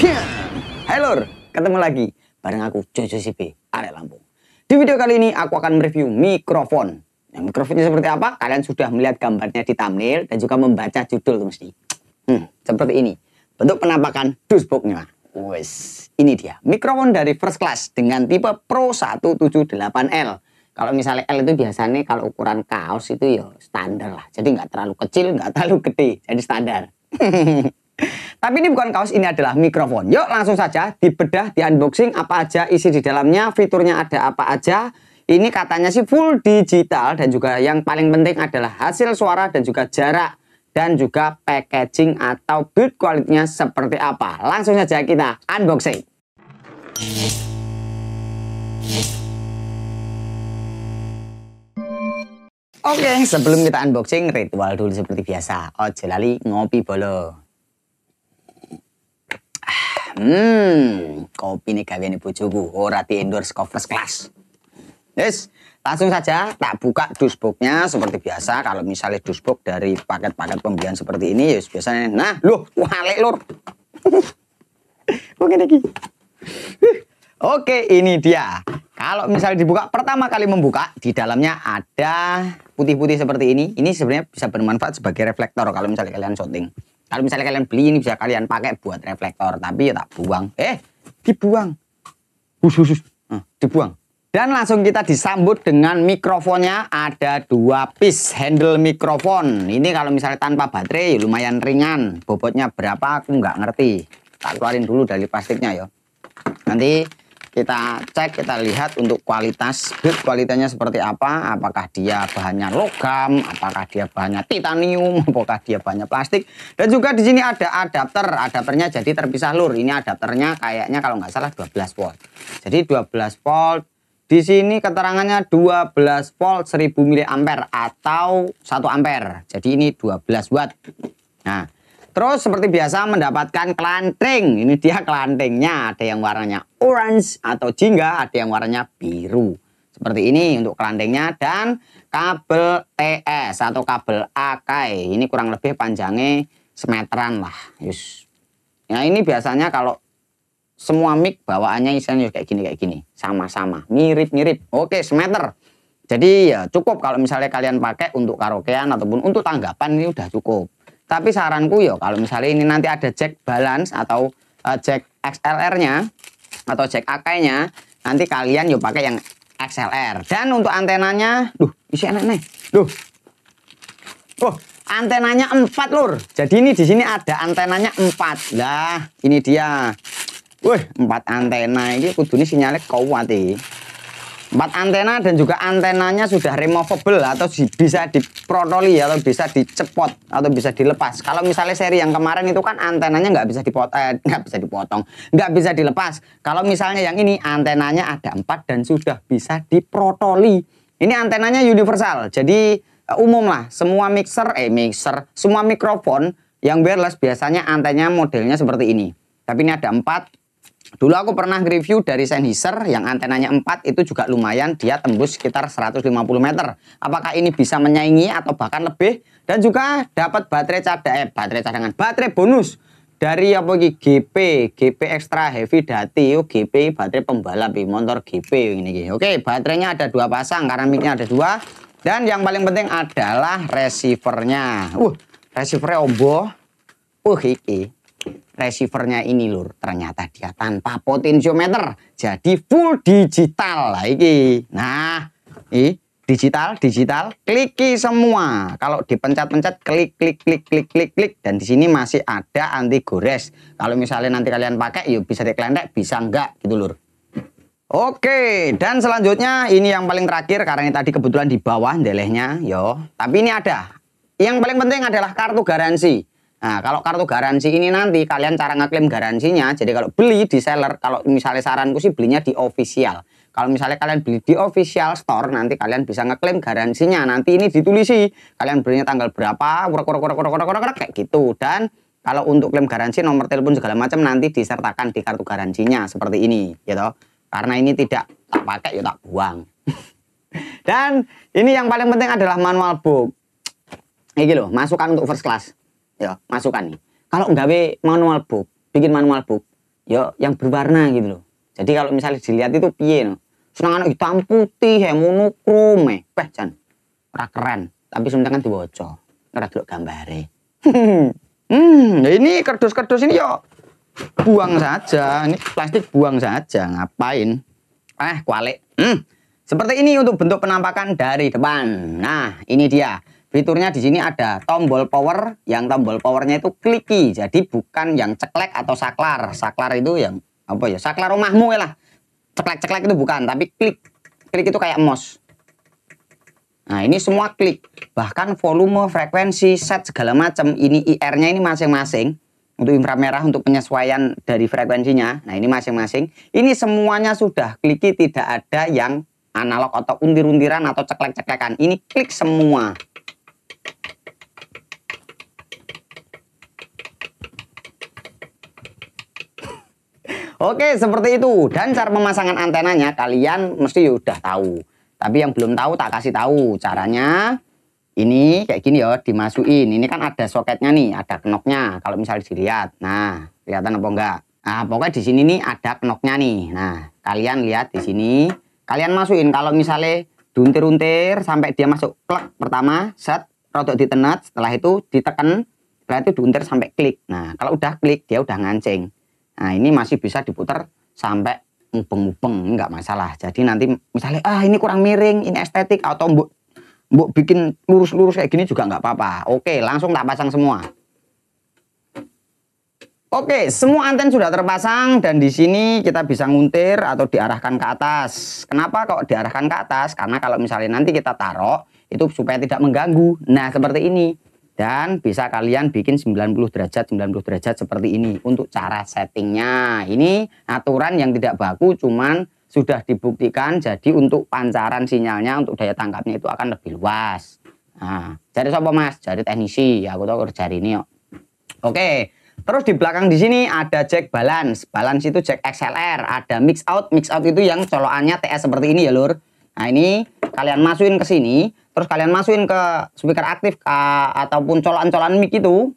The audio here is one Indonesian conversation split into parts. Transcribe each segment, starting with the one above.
Hai lur, ketemu lagi bareng aku Jojo CP, Arek Lampung. Di video kali ini aku akan mereview mikrofon. Nah, mikrofonnya seperti apa? Kalian sudah melihat gambarnya di thumbnail dan juga membaca judul tuh mesti. Seperti ini. Bentuk penampakan dashboardnya. Wes, ini dia. Mikrofon dari First Class dengan tipe Pro 178L. Kalau misalnya L itu biasanya kalau ukuran kaos itu ya standar lah. Jadi nggak terlalu kecil, nggak terlalu gede. Jadi standar. Tapi ini bukan kaos, ini adalah mikrofon. Yuk langsung saja dibedah, di unboxing apa aja isi di dalamnya, fiturnya ada apa aja. Ini katanya sih full digital dan juga yang paling penting adalah hasil suara dan juga jarak dan juga packaging atau build quality-nya seperti apa. Langsung saja kita unboxing. Oke, sebelum kita unboxing ritual dulu seperti biasa. Ojo lali ngopi bolo. Kopi ini gaweane bojoku, ora di endorse First Class. Yes, langsung saja tak buka dashboardnya seperti biasa. Kalau misalnya dashboard dari paket-paket pembelian seperti ini, yes, biasanya, nah, loh, wale lur. Oke, lagi. Oke, ini dia. Kalau misalnya dibuka, pertama kali membuka, di dalamnya ada putih-putih seperti ini. Ini sebenarnya bisa bermanfaat sebagai reflektor kalau misalnya kalian shooting. Kalau misalnya kalian beli ini bisa kalian pakai buat reflektor, tapi ya tak buang. Dibuang. Dibuang. Dan langsung kita disambut dengan mikrofonnya. Ada 2 piece handle mikrofon. Ini kalau misalnya tanpa baterai lumayan ringan. Bobotnya berapa aku nggak ngerti. Tak keluarin dulu dari plastiknya ya. Nanti kita cek, kita lihat untuk kualitas, build kualitasnya seperti apa. Apakah dia bahannya logam, apakah dia bahannya titanium, apakah dia bahannya plastik. Dan juga di sini ada adapter. Adapternya jadi terpisah lur. Ini adapternya kayaknya kalau nggak salah 12 volt. Jadi 12 volt. Di sini keterangannya 12 volt 1000 mAh atau 1 ampere. Jadi ini 12 watt. Nah, terus seperti biasa mendapatkan kelanting. Ini dia kelantingnya. Ada yang warnanya orange atau jingga, ada yang warnanya biru. Seperti ini untuk kelantingnya. Dan kabel TS atau kabel Akai. Ini kurang lebih panjangnya semeteran lah. Yus. Nah ini biasanya kalau semua mic bawaannya isinya kayak gini. Sama-sama. Mirip-mirip. Oke, semeter. Jadi ya cukup kalau misalnya kalian pakai untuk karaokean ataupun untuk tanggapan ini udah cukup. Tapi saranku ya kalau misalnya ini nanti ada jack balance atau jack XLR-nya atau jack Akai-nya, nanti kalian yuk pakai yang XLR. Dan untuk antenanya, isi enak nih. Antenanya 4 lur. Jadi ini di sini ada antenanya 4. Lah, ini dia. 4 antena ini kudune sinyalnya kuat iki. 4 antena dan juga antenanya sudah removable atau bisa diprotoli atau bisa dicepot atau bisa dilepas. Kalau misalnya seri yang kemarin itu kan antenanya nggak bisa dipotong, nggak bisa dilepas. Kalau misalnya yang ini antenanya ada 4 dan sudah bisa diprotoli. Ini antenanya universal, jadi umum lah. Semua semua mikrofon yang wireless biasanya antenanya modelnya seperti ini. Tapi ini ada 4. Dulu aku pernah review dari Sennheiser yang antenanya 4 itu juga lumayan, dia tembus sekitar 150 meter. Apakah ini bisa menyaingi atau bahkan lebih? Dan juga dapat baterai bonus dari apa ini GP Extra Heavy Duty. GP baterai pembalap motor GP ini. Oke, baterainya ada 2 pasang karena mic-nya ada 2. Dan yang paling penting adalah receivernya. Receivernya ombo. Iki. Receivernya ini lur, ternyata dia tanpa potentiometer, jadi full digital lagi. Nah, ini digital, kliki semua. Kalau dipencet-pencet, klik, dan di sini masih ada anti gores. Kalau misalnya nanti kalian pakai, yuk bisa dikelendek, bisa enggak, gitu lur. Oke, dan selanjutnya ini yang paling terakhir karena ini tadi kebetulan di bawah delehnya, yo. Tapi ini ada. Yang paling penting adalah kartu garansi. Nah, kalau kartu garansi ini nanti kalian cara ngeklaim garansinya. Jadi kalau beli di seller, kalau misalnya saranku sih belinya di official. Kalau misalnya kalian beli di official store, nanti kalian bisa ngeklaim garansinya. Nanti ini ditulisi, kalian belinya tanggal berapa, kayak gitu. Dan kalau untuk klaim garansi, nomor telepon segala macam nanti disertakan di kartu garansinya seperti ini, gitu. Karena ini tidak tak pakai, ya tak buang. Dan ini yang paling penting adalah manual book. Ini loh, masukan untuk First Class. Ya, masukan nih. Kalau nggawe manual book, bikin manual book, ya yang berwarna gitu loh. Jadi kalau misalnya dilihat itu piye no. Senangan hitam putih monokrom jan. Ora keren, tapi sementing kan diwaca. Ora delok gambare. Nah ini kardus-kardus ini yo buang saja. Ini plastik buang saja, ngapain? Kualik. Seperti ini untuk bentuk penampakan dari depan. Nah, ini dia. Fiturnya di sini ada tombol power, yang tombol powernya itu kliki. Jadi bukan yang ceklek atau saklar. Saklar itu yang apa ya? Saklar rumahmu ya lah. Ceklek-ceklek itu bukan, tapi klik. Klik itu kayak mouse. Nah, ini semua klik. Bahkan volume, frekuensi, set segala macam. Ini IR-nya ini masing-masing. Untuk inframerah, untuk penyesuaian dari frekuensinya. Nah, ini masing-masing. Ini semuanya sudah kliki, tidak ada yang analog atau untir-untiran atau ceklek-ceklekan. Ini klik semua. Oke, seperti itu. Dan cara pemasangan antenanya kalian mesti udah tahu. Tapi yang belum tahu tak kasih tahu. Caranya ini kayak gini ya, dimasukin. Ini kan ada soketnya nih, ada knopnya. Kalau misalnya dilihat. Nah, kelihatan apa enggak? Nah, pokoknya di sini nih ada knopnya nih. Nah, kalian lihat di sini. Kalian masukin kalau misalnya diuntir-untir sampai dia masuk plek pertama, set, rodok ditenet, setelah itu ditekan, setelah itu diuntir sampai klik. Nah, kalau udah klik dia udah ngancing. Nah, ini masih bisa diputar sampai mubeng-mubeng, enggak masalah. Jadi nanti misalnya ini kurang miring, ini estetik atau mbok bikin lurus-lurus kayak gini juga nggak apa-apa. Oke, langsung tak pasang semua. Oke, semua anten sudah terpasang dan di sini kita bisa nguntir atau diarahkan ke atas. Kenapa kok diarahkan ke atas? Karena kalau misalnya nanti kita taruh itu supaya tidak mengganggu. Nah, seperti ini. Dan bisa kalian bikin 90 derajat seperti ini untuk cara settingnya. Ini aturan yang tidak baku, cuman sudah dibuktikan. Jadi untuk pancaran sinyalnya, untuk daya tangkapnya itu akan lebih luas. Nah, jadi sopo mas? Jadi teknisi. Ya, aku tahu kerja ini yuk. Oke. Terus di belakang di sini ada jack balance. Balance itu jack XLR. Ada mix out. Mix out itu yang colokannya TS seperti ini ya lur. Nah ini kalian masukin ke sini. Terus kalian masukin ke speaker aktif ataupun colokan-colokan mic itu.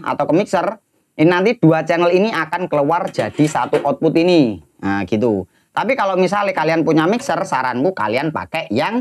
Atau ke mixer. Ini nanti dua channel ini akan keluar jadi satu output ini. Nah gitu. Tapi kalau misalnya kalian punya mixer, saranku kalian pakai yang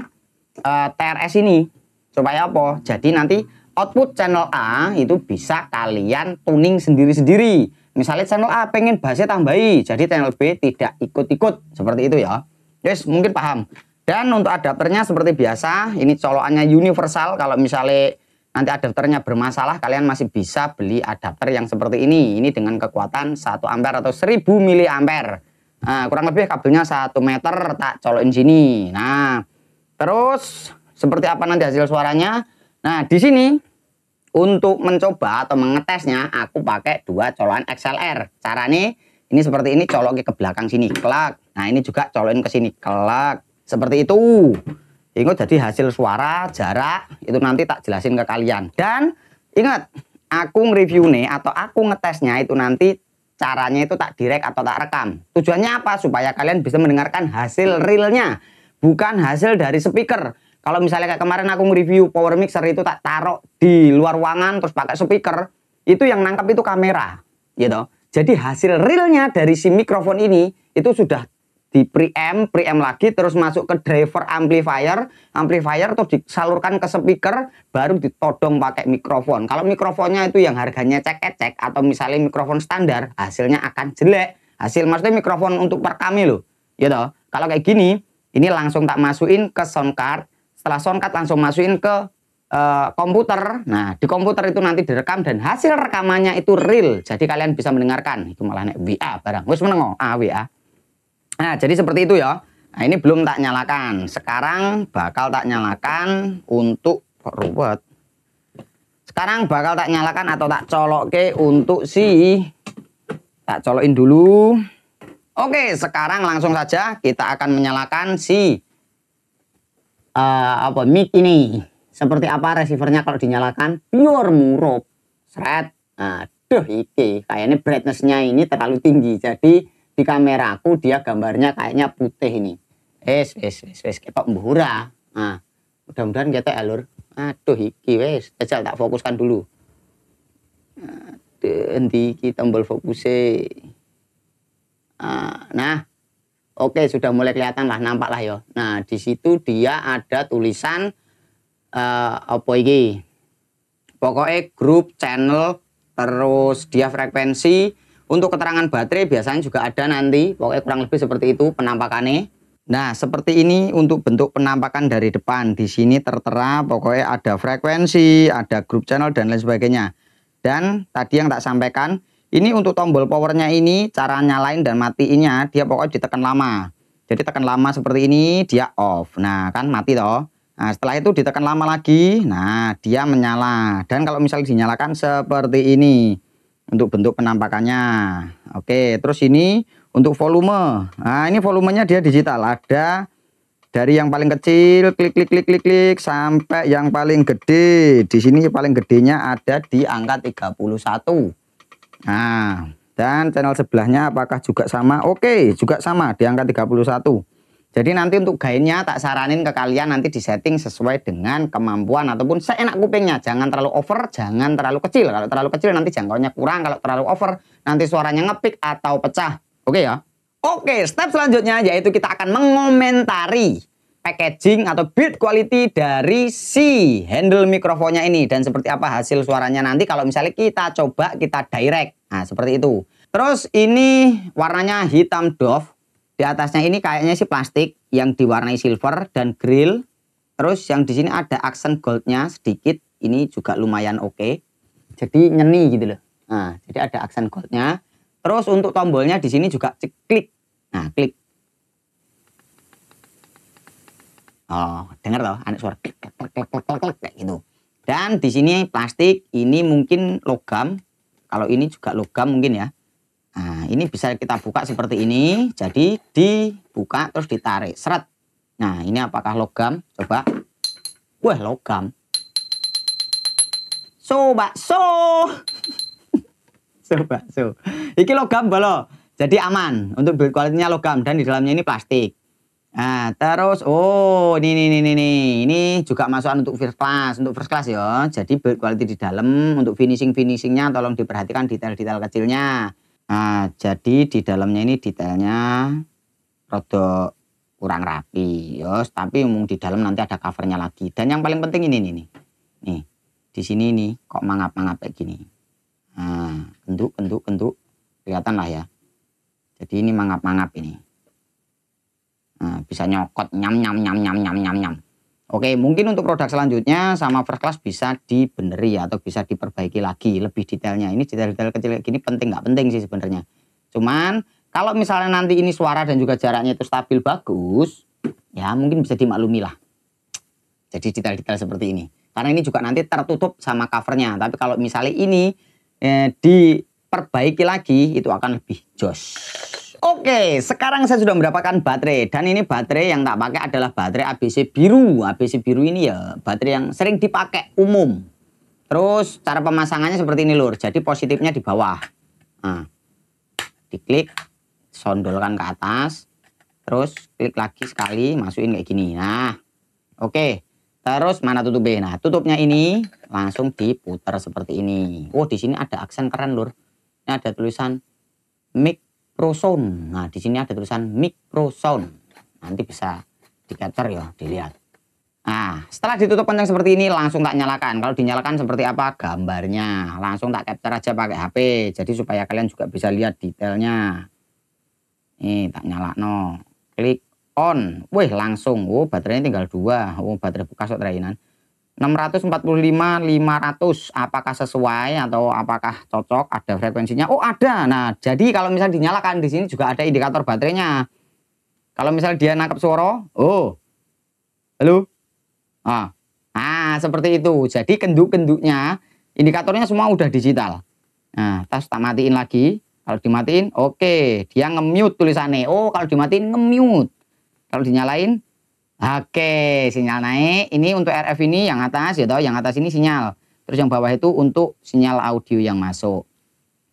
TRS ini. Supaya apa? Jadi nanti output channel A itu bisa kalian tuning sendiri-sendiri. Misalnya channel A pengen bassnya tambahi, jadi channel B tidak ikut-ikut. Seperti itu ya. Yes, mungkin paham. Dan untuk adapternya seperti biasa, ini colokannya universal. Kalau misalnya nanti adapternya bermasalah, kalian masih bisa beli adapter yang seperti ini. Ini dengan kekuatan 1 ampere atau 1000 miliampere. Nah, kurang lebih kabelnya 1 meter, tak colokin sini. Nah, terus seperti apa nanti hasil suaranya? Nah, di sini untuk mencoba atau mengetesnya, aku pakai 2 colokan XLR. Caranya ini seperti ini, colokin ke belakang sini, klak. Nah, ini juga colokin ke sini, klak. Seperti itu. Ingat, jadi hasil suara, jarak, itu nanti tak jelasin ke kalian. Dan ingat, aku nge-review nih atau aku ngetesnya itu nanti caranya itu tak direct atau tak rekam. Tujuannya apa? Supaya kalian bisa mendengarkan hasil realnya, bukan hasil dari speaker. Kalau misalnya kayak kemarin aku nge-review power mixer itu tak taruh di luar ruangan terus pakai speaker, itu yang nangkap itu kamera, gitu. Jadi hasil realnya dari si mikrofon ini itu sudah di preamp lagi, terus masuk ke driver amplifier terus disalurkan ke speaker, baru ditodong pakai mikrofon. Kalau mikrofonnya itu yang harganya cek-cek atau misalnya mikrofon standar, hasilnya akan jelek. Maksudnya mikrofon untuk perekam loh, gitu. Kalau kayak gini, ini langsung tak masukin ke sound card. Setelah sound card langsung masukin ke komputer. Nah, di komputer itu nanti direkam dan hasil rekamannya itu real. Jadi kalian bisa mendengarkan. Itu malah nek WA barang. Wis meneng WA. Nah, jadi seperti itu ya. Nah, ini belum tak nyalakan. Sekarang bakal tak nyalakan untuk ruwet. Sekarang bakal tak nyalakan atau tak colokke untuk tak colokin dulu. Oke, sekarang langsung saja kita akan menyalakan si mic ini. Seperti apa receivernya kalau dinyalakan? Pure murup. Seret. Aduh, iki kayaknya brightness-nya ini terlalu tinggi. Jadi di kameraku dia gambarnya kayaknya putih ini. Wes ketok mbura. Nah, mudah-mudahan ketok alur. Aduh iki wes, jajal tak fokuskan dulu. Aduh, endi iki tombol fokusnya. Nah, oke, sudah mulai kelihatan lah, nampak lah ya. Nah, di situ dia ada tulisan apa ini? Pokoknya grup, channel, terus dia frekuensi. Untuk keterangan baterai biasanya juga ada nanti. Pokoknya kurang lebih seperti itu penampakannya. Nah, seperti ini untuk bentuk penampakan dari depan. Di sini tertera pokoknya ada frekuensi, ada grup channel dan lain sebagainya. Dan tadi yang tak sampaikan, ini untuk tombol powernya ini cara nyalain dan matiinnya dia pokoknya ditekan lama. Jadi tekan lama seperti ini dia off. Nah, kan mati toh. Nah, setelah itu ditekan lama lagi. Nah, dia menyala. Dan kalau misalnya dinyalakan seperti ini untuk bentuk penampakannya. Oke, terus ini untuk volume. Nah, ini volumenya dia digital. Ada dari yang paling kecil klik klik klik klik klik sampai yang paling gede. Di sini paling gedenya ada di angka 31. Nah, dan channel sebelahnya apakah juga sama? Oke, juga sama di angka 31. Jadi nanti untuk gainnya tak saranin ke kalian nanti disetting sesuai dengan kemampuan ataupun seenak kupingnya. Jangan terlalu over, jangan terlalu kecil. Kalau terlalu kecil nanti jangkauannya kurang, kalau terlalu over nanti suaranya ngepik atau pecah. Oke ya? Oke, step selanjutnya yaitu kita akan mengomentari packaging atau build quality dari si handle mikrofonnya ini. Dan seperti apa hasil suaranya nanti kalau misalnya kita coba kita direct. Nah, seperti itu. Terus ini warnanya hitam doff. Di atasnya ini kayaknya sih plastik yang diwarnai silver dan grill. Terus yang di sini ada aksen goldnya sedikit. Ini juga lumayan oke. Jadi nyeni gitu loh. Nah, jadi ada aksen goldnya. Terus untuk tombolnya di sini juga klik. Nah, klik. Oh, dengar toh, ada suara klik klik klik klik klik kayak gitu. Dan di sini plastik, ini mungkin logam. Kalau ini juga logam mungkin ya. Nah, ini bisa kita buka seperti ini. Jadi dibuka terus ditarik. Seret. Nah, ini apakah logam? Coba. Wah, logam. Bakso. Bakso. Iki logam bolo. Jadi aman. Untuk build quality-nya logam dan di dalamnya ini plastik. Nah, terus ini juga masukan untuk first class ya. Jadi build quality di dalam untuk finishingnya tolong diperhatikan detail-detail kecilnya. Nah, jadi di dalamnya ini detailnya rada kurang rapi, yos. Tapi umum di dalam nanti ada covernya lagi. Dan yang paling penting ini nih. Nih, di sini nih kok mangap-mangap kayak gini. Nah, bentuk kelihatan lah ya. Jadi ini mangap-mangap ini. Nah, bisa nyokot nyam. Oke, mungkin untuk produk selanjutnya sama first class bisa dibeneri atau bisa diperbaiki lagi lebih detailnya. Ini detail-detail kecil kayak gini penting nggak penting sih sebenarnya. Cuman kalau misalnya nanti ini suara dan juga jaraknya itu stabil bagus, ya mungkin bisa dimaklumi lah. Jadi detail-detail seperti ini. Karena ini juga nanti tertutup sama covernya. Tapi kalau misalnya ini diperbaiki lagi itu akan lebih jos. Oke, sekarang saya sudah mendapatkan baterai dan ini baterai yang tak pakai adalah baterai ABC biru. ABC biru ini ya baterai yang sering dipakai umum. Terus cara pemasangannya seperti ini lur. Jadi positifnya di bawah. Nah, diklik, sondolkan ke atas, terus klik lagi sekali, masukin kayak gini. Nah, oke. Terus mana tutupnya? Nah, tutupnya ini langsung diputar seperti ini. Oh, di sini ada aksen keren lur. Ini ada tulisan mic Microsound. Nah, di sini ada tulisan Microsound. Nanti bisa di capture ya, dilihat. Nah, setelah ditutup kencang seperti ini langsung tak nyalakan. Kalau dinyalakan seperti apa gambarnya, langsung tak capture aja pakai HP. Jadi supaya kalian juga bisa lihat detailnya. Nih, tak nyala no. Klik on. Wih, langsung. Oh, baterainya tinggal 2. Oh, baterai bekas kok terainan. 645/500 apakah sesuai atau apakah cocok, ada frekuensinya? Oh, ada. Nah, jadi kalau misalnya dinyalakan di sini juga ada indikator baterainya. Kalau misalnya dia nangkep suara, oh. Halo. Seperti itu. Jadi kenduk-kenduknya indikatornya semua udah digital. Nah, tas tak matiin lagi. Kalau dimatiin, oke, dia nge-mute tulisannya. Oh, kalau dimatiin nge-mute. Kalau dinyalain, oke, sinyal naik. Ini untuk RF ini yang atas ya toh, yang atas ini sinyal. Terus yang bawah itu untuk sinyal audio yang masuk.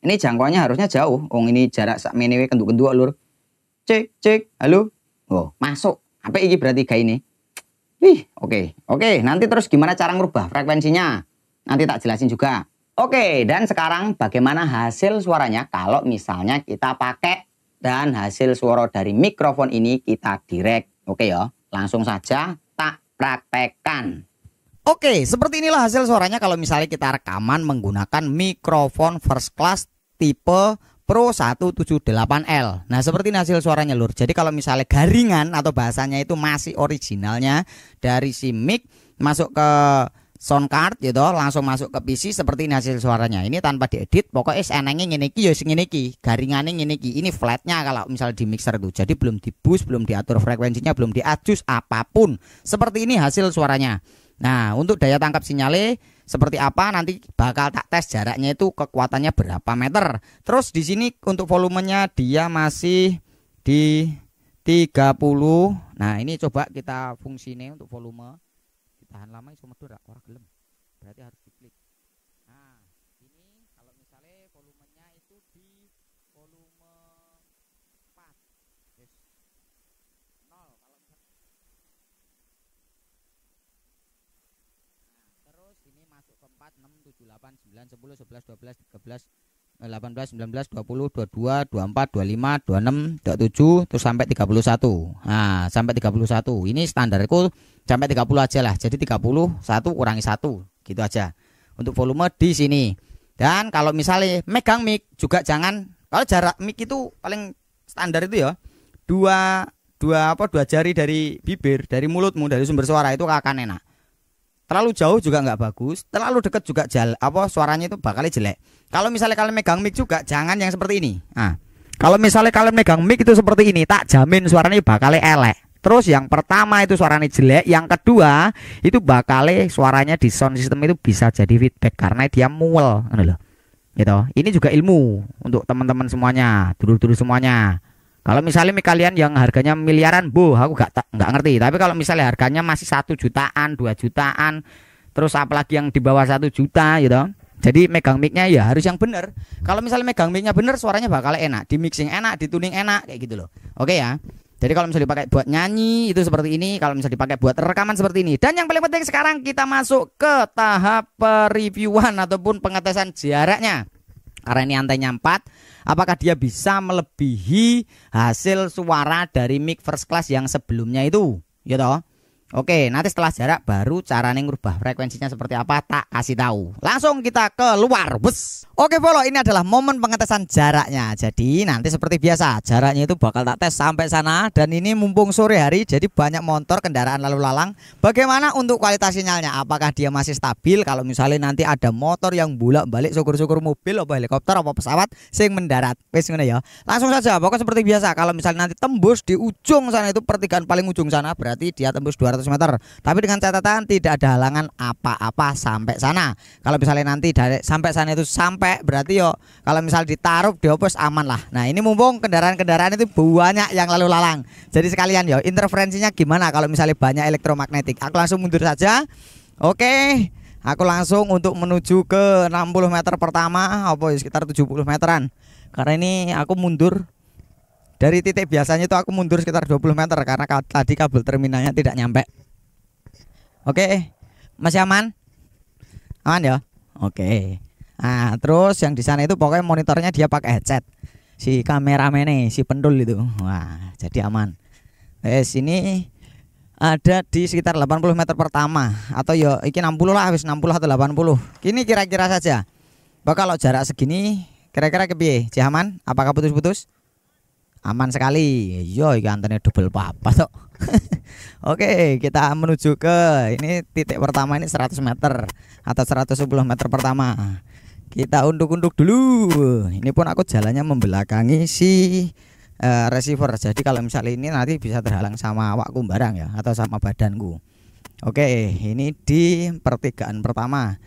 Ini jangkauannya harusnya jauh. Oh, ini jarak sak menewe kenduk-kenduk lur. Cek, halo. Oh, masuk. Apa ini berarti kayak ini? Wih, oke. Nanti terus gimana cara ngerubah frekuensinya? Nanti tak jelasin juga. Oke, dan sekarang bagaimana hasil suaranya kalau misalnya kita pakai dan hasil suara dari mikrofon ini kita direct. Oke ya, langsung saja tak praktekkan. Oke, seperti inilah hasil suaranya kalau misalnya kita rekaman menggunakan mikrofon first class tipe Pro 178L. Nah, seperti ini hasil suaranya lur. Jadi kalau misalnya garingan atau bahasanya itu masih originalnya dari si mic masuk ke sound card gitu, langsung masuk ke PC, seperti ini hasil suaranya. Ini tanpa diedit, pokoknya senengnya ngene iki ya sing ngene iki, garingannya ngene iki. Ini flatnya kalau misalnya di mixer itu. Jadi belum di boost, belum diatur frekuensinya, belum diadjust apapun. Seperti ini hasil suaranya. Nah, untuk daya tangkap sinyalnya seperti apa nanti bakal tak tes jaraknya itu kekuatannya berapa meter. Terus di sini untuk volumenya dia masih di 30. Nah, ini coba kita fungsinya untuk volume. Ditahan lama iso medhur ora gelem. Berarti harus diklik. Nah, ini kalau misalnya volumenya itu di volume 4. Yes. 0 kalau terus ini masuk ke 4, 6, 7, 8, 9, 10, 11, 12, 13, 18, 19, 20, 22, 24, 25, 26, 27, terus sampai 31. Nah, sampai 31. Ini standarku sampai 30 aja lah. Jadi 31 kurangi 1 gitu aja. Untuk volume di sini. Dan kalau misalnya megang mic juga jangan, kalau jarak mic itu paling standar itu ya dua jari dari bibir, dari mulutmu, dari sumber suara itu akan enak. Terlalu jauh juga nggak bagus, terlalu dekat juga suaranya itu bakal jelek. Kalau misalnya kalian megang mic juga jangan yang seperti ini. Nah, kalau misalnya kalian megang mic itu seperti ini, tak jamin suaranya bakal elek. Terus yang pertama itu suaranya jelek, yang kedua itu bakal suaranya di sound system itu bisa jadi feedback karena dia muel, gitu. Ini juga ilmu untuk teman-teman semuanya, dulur-dulur semuanya. Kalau misalnya mic kalian yang harganya miliaran, aku nggak ngerti. Tapi kalau misalnya harganya masih 1 jutaan, 2 jutaan, terus apalagi yang di bawah 1 juta, gitu. Jadi megang micnya ya harus yang benar. Kalau misalnya megang micnya benar, suaranya bakal enak, di mixing enak, di tuning enak, kayak gitu loh. Oke ya. Jadi kalau misalnya dipakai buat nyanyi itu seperti ini, kalau misalnya dipakai buat rekaman seperti ini. Dan yang paling penting sekarang kita masuk ke tahap pereviewan ataupun pengetesan jaraknya. Karena ini antenya 4, apakah dia bisa melebihi hasil suara dari mic first class yang sebelumnya itu, gitu. Oke, nanti setelah jarak baru caranya ngubah frekuensinya seperti apa tak kasih tahu. Langsung kita keluar, bus. Oke, follow, ini adalah momen pengetesan jaraknya. Jadi nanti seperti biasa jaraknya itu bakal tak tes sampai sana. Dan ini mumpung sore hari, jadi banyak motor kendaraan lalu lalang. Bagaimana untuk kualitas sinyalnya? Apakah dia masih stabil? Kalau misalnya nanti ada motor yang bolak-balik, syukur-syukur mobil, apa helikopter, apa pesawat sing mendarat, wes ngene ya. Langsung saja, pokoknya seperti biasa. Kalau misalnya nanti tembus di ujung sana itu pertigaan paling ujung sana, berarti dia tembus 200 meter. Tapi dengan catatan tidak ada halangan apa-apa sampai sana. Kalau misalnya nanti dari sampai sana itu sampai, berarti yo kalau misalnya ditaruh di opus aman lah. Nah, ini mumpung kendaraan-kendaraan itu banyak yang lalu lalang. Jadi sekalian yo interferensinya gimana kalau misalnya banyak elektromagnetik. Aku langsung mundur saja. Oke. Aku langsung untuk menuju ke 60 meter pertama, apa sekitar 70 meteran. Karena ini aku mundur dari titik biasanya itu aku mundur sekitar 20 meter karena tadi kabel terminalnya tidak nyampe. Oke, masih aman? Aman ya? Oke. Nah, terus yang di sana itu pokoknya monitornya dia pakai headset. Si kameramen si pendul itu. Wah, jadi aman. Sini ada di sekitar 80 meter pertama atau ya iki 60 lah, habis 60 atau 80. Kini kira-kira saja. Kalau jarak segini kira-kira kepiye? Aman? Apakah putus-putus? Aman sekali. Yo, iki antene double papa tok. Oke, kita menuju ke ini titik pertama, ini 100 meter atau 110 meter pertama. Kita unduk-unduk dulu. Ini pun aku jalannya membelakangi si receiver. Jadi kalau misalnya ini nanti bisa terhalang sama awakku barang ya, atau sama badanku. Oke, ini di pertigaan pertama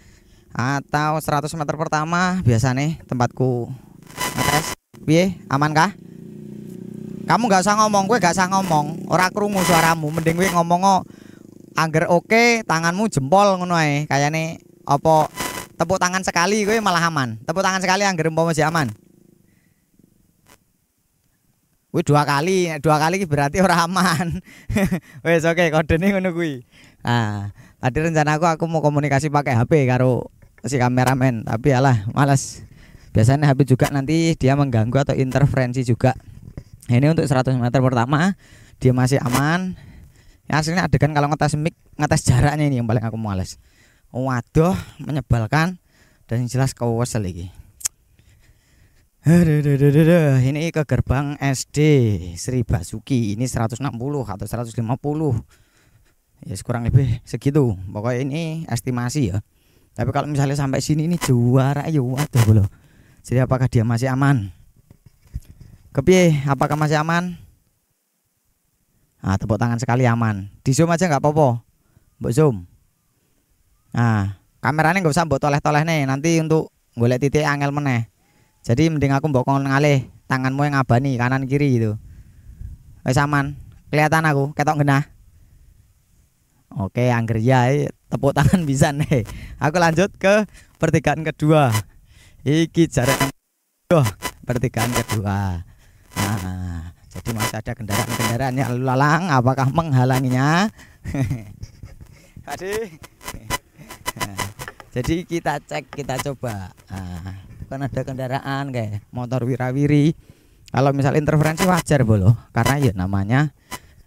atau 100 meter pertama biasanya tempatku ngetes. Piye, aman kah? Kamu gak usah ngomong, gue gak usah ngomong. Ora krungu suaramu, mending gue ngomong angger oke, tanganmu jempol ngono ae. Kayane apa tepuk tangan sekali gue malah aman. Tepuk tangan sekali angger umpama masih aman. Gue dua kali berarti ora aman. Wes oke, kodene ngono kuwi. Nah, tadi rencana aku mau komunikasi pakai HP karo si kameramen, tapi alah malas. Biasanya HP juga nanti dia mengganggu atau interferensi juga. Ini untuk 100 meter pertama dia masih aman. Ya, aslinya adegan kalau ngetes mic, ngetes jaraknya ini yang paling aku males. Waduh, menyebalkan dan yang jelas kewesel lagi. Ini ke gerbang SD Sri Basuki. Ini 160 atau 150. Ya kurang lebih segitu. Pokoknya ini estimasi ya. Tapi kalau misalnya sampai sini ini juara ya waduh bro. Jadi apakah dia masih aman? Kepiye? Apakah masih aman? Nah, tepuk tangan sekali aman. Di zoom aja nggak apa-apa. Mbok zoom. Nah, kameranya nggak usah mbok toleh-toleh nih. Nanti untuk golek titik angel meneh. Jadi mending aku mbok ngalih. Tanganmu yang ngabani kanan kiri gitu. Wes aman. Kelihatan aku ketok genah. Oke, angger ya. Tepuk tangan bisa nih. Aku lanjut ke pertigaan kedua. Iki jarak pertigaan kedua. Nah, jadi masih ada kendaraan-kendaraan yang lalu lalang. Apakah menghalanginya? Aduh. Jadi kita cek, kita coba. Nah, kan ada kendaraan kayak motor wirawiri. Kalau misal interferensi wajar bolo, karena ya namanya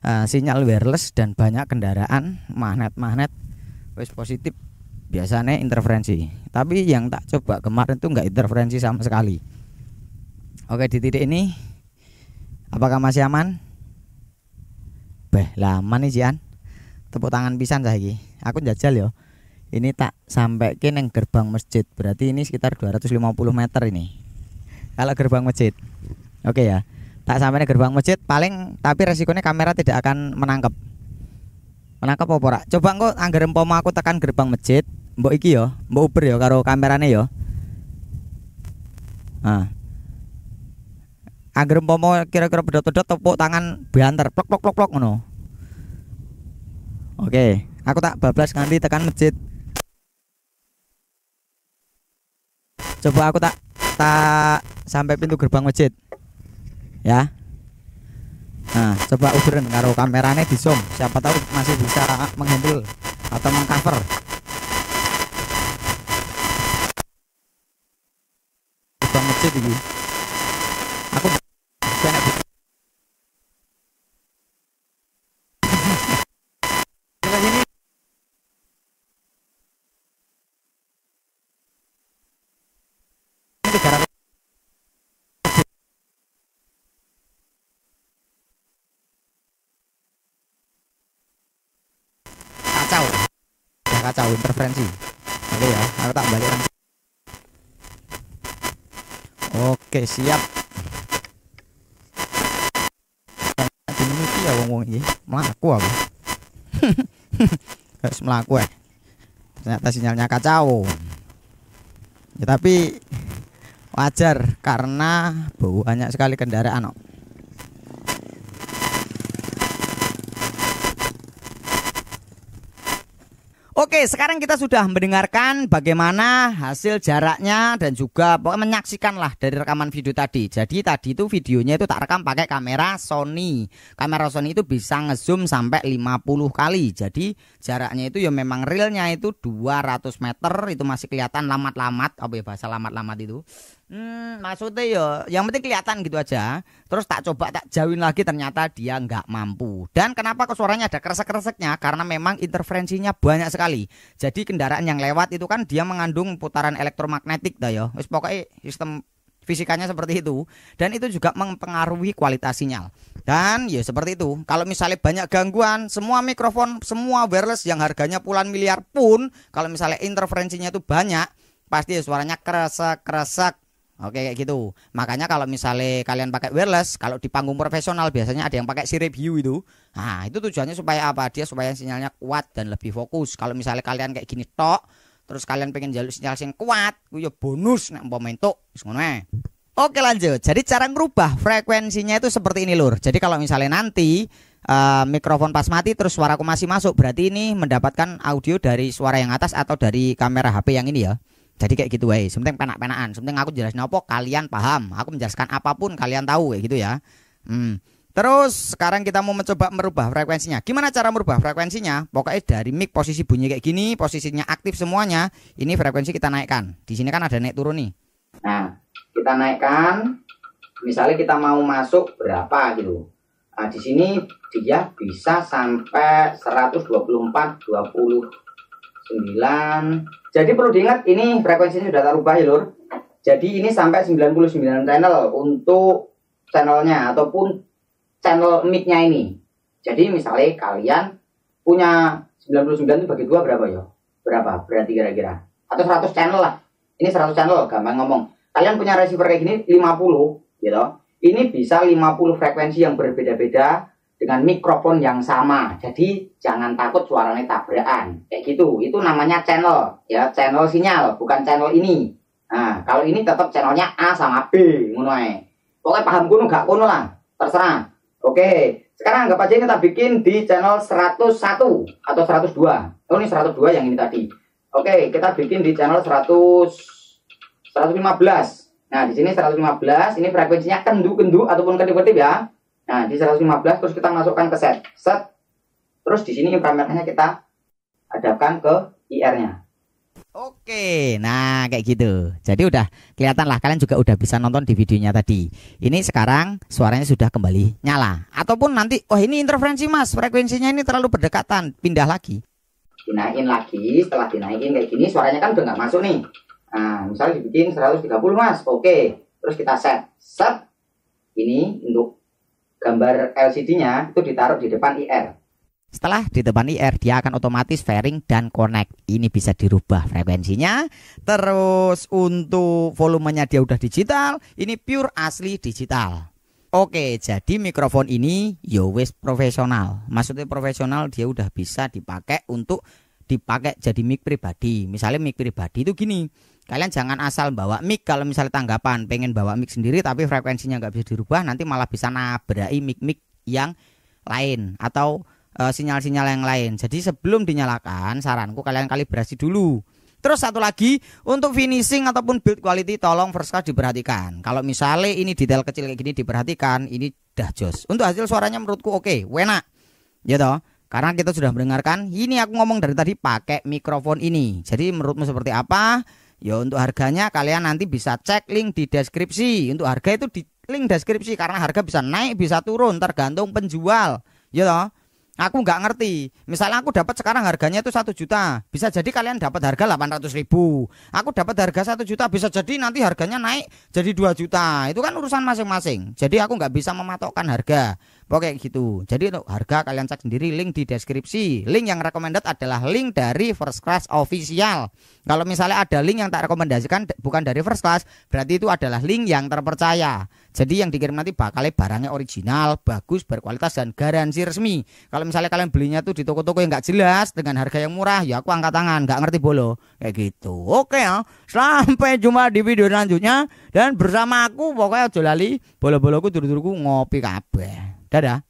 sinyal wireless dan banyak kendaraan magnet-magnet wis positif biasanya interferensi. Tapi yang tak coba kemarin tuh nggak interferensi sama sekali. Oke, di titik ini apakah masih aman? Beh, lama nih Jian. Tepuk tangan pisan saiki. Aku jajal yo. Ini tak sampai ke neng gerbang masjid. Berarti ini sekitar 250 meter ini. Kalau gerbang masjid. Oke ya. Tak sampai ke gerbang masjid paling, tapi resikonya kamera tidak akan menangkap. Menangkap apa ora? Coba engko anggar empama aku tekan gerbang masjid, mbok iki yo, mbok uber yo karo kamerane yo. Nah. Angger umpama kira-kira pedot-pedot tepuk tangan banter plok plok plok plok ngono. Oke, aku tak bablas nganti tekan masjid. Coba aku tak sampai pintu gerbang masjid. Ya. Nah, coba uberan karo kamerane di zoom. Siapa tahu masih bisa menghandle atau mengcover. Gerbang masjid ini. Aku kacau, udah kacau interferensi. Oke ya, aku tak balik. Oke, siap. Ini ya wong-wong iki mlaku aku. Harus melaku ternyata sinyalnya kacau ya, tapi wajar karena banyak sekali kendaraan. Oke, sekarang kita sudah mendengarkan bagaimana hasil jaraknya dan juga menyaksikan lah dari rekaman video tadi. Jadi tadi itu videonya itu tak rekam pakai kamera Sony. Kamera Sony itu bisa ngezoom sampai 50 kali. Jadi jaraknya itu ya memang realnya itu 200 meter, itu masih kelihatan lamat-lamat. Apa ya bahasa lamat-lamat itu? Maksudnya ya yang penting kelihatan gitu aja. Terus tak coba tak jauhin lagi, ternyata dia nggak mampu. Dan kenapa kok suaranya ada kresek-kreseknya? Karena memang interferensinya banyak sekali. Jadi kendaraan yang lewat itu kan dia mengandung putaran elektromagnetik dah ya. Wis pokoknya sistem fisikanya seperti itu. Dan itu juga mempengaruhi kualitas sinyal. Dan ya seperti itu. Kalau misalnya banyak gangguan, semua mikrofon, semua wireless yang harganya puluhan miliar pun, kalau misalnya interferensinya itu banyak, pasti ya suaranya kresek-kresek. Oke, kayak gitu. Makanya kalau misalnya kalian pakai wireless, kalau di panggung profesional biasanya ada yang pakai sirip view itu. Nah, itu tujuannya supaya apa? Dia supaya sinyalnya kuat dan lebih fokus. Kalau misalnya kalian kayak gini tok, terus kalian pengen jalur sinyal sing kuat, ku ya bonus nek umpama entuk wis ngono ae. Oke, lanjut. Jadi cara ngerubah frekuensinya itu seperti ini, Lur. Jadi kalau misalnya nanti mikrofon pas mati terus suaraku masih masuk, berarti ini mendapatkan audio dari suara yang atas atau dari kamera HP yang ini ya. Jadi kayak gitu wae, sementing penak-penakan, sementing aku jelasin apa kalian paham, aku menjelaskan apapun kalian tahu kayak gitu ya. Terus sekarang kita mau mencoba merubah frekuensinya. Gimana cara merubah frekuensinya? Pokoknya dari mic posisi bunyi kayak gini, posisinya aktif semuanya, ini frekuensi kita naikkan. Di sini kan ada naik turun nih. Nah, kita naikkan misalnya kita mau masuk berapa gitu. Nah, di sini dia bisa sampai 124,29. Jadi perlu diingat ini frekuensinya sudah tak rubah ya lur. Jadi ini sampai 99 channel untuk channelnya ataupun channel mic-nya ini. Jadi misalnya kalian punya 99 itu bagi 2 berapa ya? Berapa? Berarti kira-kira. Atau 100 channel lah. Ini 100 channel, gampang ngomong. Kalian punya receiver kayak gini 50 gitu. Ini bisa 50 frekuensi yang berbeda-beda dengan mikrofon yang sama. Jadi jangan takut suaranya tabrakan. Kayak gitu. Itu namanya channel, ya, channel sinyal, bukan channel ini. Nah, kalau ini tetap channelnya A sama B, ngono ae. Pokoknya paham kuno gak kuno lah, terserah. Oke, sekarang anggap aja kita bikin di channel 101 atau 102. Oh, ini 102 yang ini tadi. Oke, kita bikin di channel 115. Nah, di sini 115, ini frekuensinya kendu-kendu ataupun kedip-kedip ya. Nah, di 115 terus kita masukkan ke set. Terus di sini inframerahnya kita hadapkan ke IR-nya. Oke, nah kayak gitu. Jadi udah kelihatan lah, kalian juga udah bisa nonton di videonya tadi. Ini sekarang suaranya sudah kembali nyala. Ataupun nanti, oh ini interferensi mas, frekuensinya ini terlalu berdekatan, pindah lagi. Dinaikin lagi, setelah dinaikin kayak gini, suaranya kan udah nggak masuk nih. Nah, misalnya dibikin 130 mas, oke. Terus kita set. Ini untuk gambar LCD-nya itu ditaruh di depan IR. Setelah di depan IR, dia akan otomatis fairing dan connect. Ini bisa dirubah frekuensinya. Terus untuk volumenya dia udah digital. Ini pure asli digital. Oke, jadi mikrofon ini yo wis profesional. Maksudnya profesional, dia udah bisa dipakai untuk dipakai jadi mic pribadi. Misalnya mic pribadi itu gini. Kalian jangan asal bawa mic. Kalau misalnya tanggapan pengen bawa mic sendiri tapi frekuensinya nggak bisa dirubah, nanti malah bisa nabrai mic-mic yang lain atau sinyal-sinyal yang lain. Jadi sebelum dinyalakan, saranku kalian kalibrasi dulu. Terus satu lagi, untuk finishing ataupun build quality tolong first class diperhatikan. Kalau misalnya ini detail kecil kayak gini diperhatikan, ini dah jos. Untuk hasil suaranya menurutku oke, enak. Ya toh? Karena kita sudah mendengarkan, ini aku ngomong dari tadi pakai mikrofon ini. Jadi menurutmu seperti apa? Ya untuk harganya kalian nanti bisa cek link di deskripsi. Untuk harga itu di link deskripsi karena harga bisa naik bisa turun tergantung penjual. Ya toh? Aku nggak ngerti. Misalnya aku dapat sekarang harganya itu 1 juta. Bisa jadi kalian dapat harga 800.000. Aku dapat harga 1 juta. Bisa jadi nanti harganya naik jadi 2 juta. Itu kan urusan masing-masing. Jadi aku nggak bisa mematokkan harga. Pokoknya gitu. Jadi untuk harga kalian cek sendiri link di deskripsi. Link yang recommended adalah link dari First Class Official. Kalau misalnya ada link yang tak rekomendasikan bukan dari First Class, berarti itu adalah link yang terpercaya. Jadi yang dikirim nanti bakalnya barangnya original, bagus, berkualitas dan garansi resmi. Kalau misalnya kalian belinya tuh di toko-toko yang nggak jelas dengan harga yang murah, ya aku angkat tangan, nggak ngerti bolo kayak gitu. Oke ya, sampai jumpa di video selanjutnya dan bersama aku pokoknya aja lali bolo-boloku dulu-duluku ngopi kabeh. Dadah.